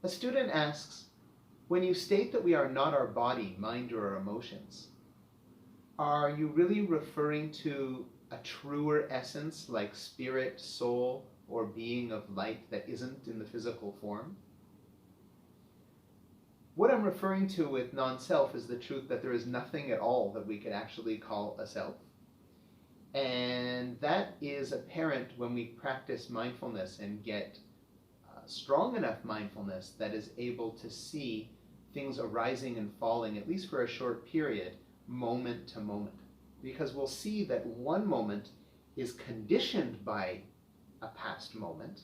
A student asks, when you state that we are not our body, mind, or our emotions, are you really referring to a truer essence like spirit, soul, or being of light that isn't in the physical form? What I'm referring to with non-self is the truth that there is nothing at all that we could actually call a self. And that is apparent when we practice mindfulness and get strong enough mindfulness that is able to see things arising and falling, at least for a short period, moment to moment. Because we'll see that one moment is conditioned by a past moment,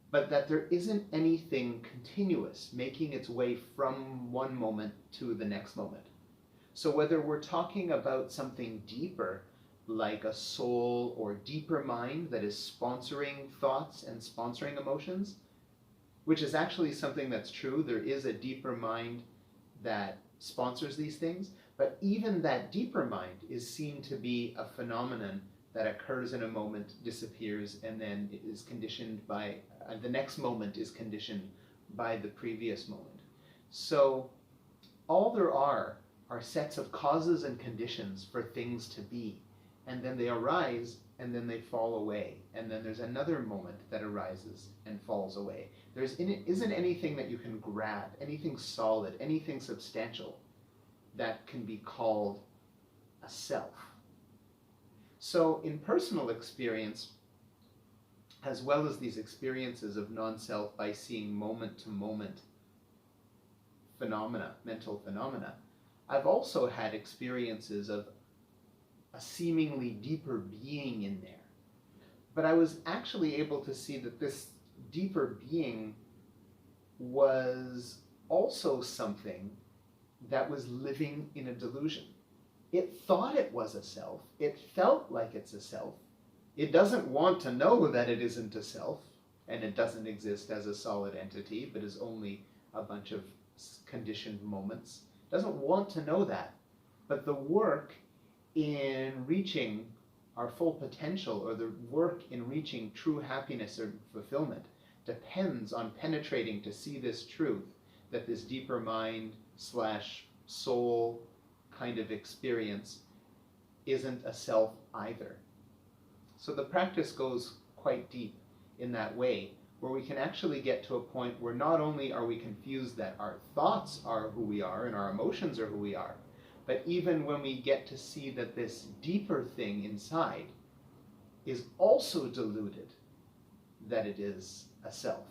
but that there isn't anything continuous making its way from one moment to the next moment. So whether we're talking about something deeper, like a soul or deeper mind that is sponsoring thoughts and sponsoring emotions, which is actually something that's true. There is a deeper mind that sponsors these things, but even that deeper mind is seen to be a phenomenon that occurs in a moment, disappears, and then it is conditioned by, the next moment is conditioned by the previous moment. So all there are sets of causes and conditions for things to be, and then they arise and then they fall away, and then there's another moment that arises and falls away. There isn't anything that you can grab, anything solid, anything substantial that can be called a self. So in personal experience, as well as these experiences of non-self by seeing moment-to-moment phenomena, mental phenomena, I've also had experiences of a seemingly deeper being in there. But I was actually able to see that this deeper being was also something that was living in a delusion. It thought it was a self. It felt like it's a self. It doesn't want to know that it isn't a self, and it doesn't exist as a solid entity, but is only a bunch of conditioned moments. It doesn't want to know that. But the work in reaching our full potential, or the work in reaching true happiness or fulfillment, depends on penetrating to see this truth, that this deeper mind / soul kind of experience isn't a self either. So the practice goes quite deep in that way, where we can actually get to a point where not only are we confused that our thoughts are who we are and our emotions are who we are, but even when we get to see that this deeper thing inside is also deluded that it is a self.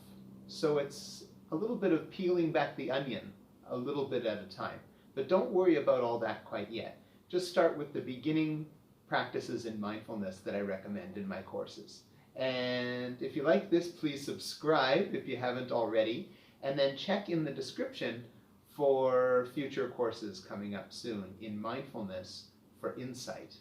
So it's a little bit of peeling back the onion a little bit at a time. But don't worry about all that quite yet. Just start with the beginning practices in mindfulness that I recommend in my courses. And if you like this, please subscribe if you haven't already, and then check in the description for future courses coming up soon in mindfulness for insight.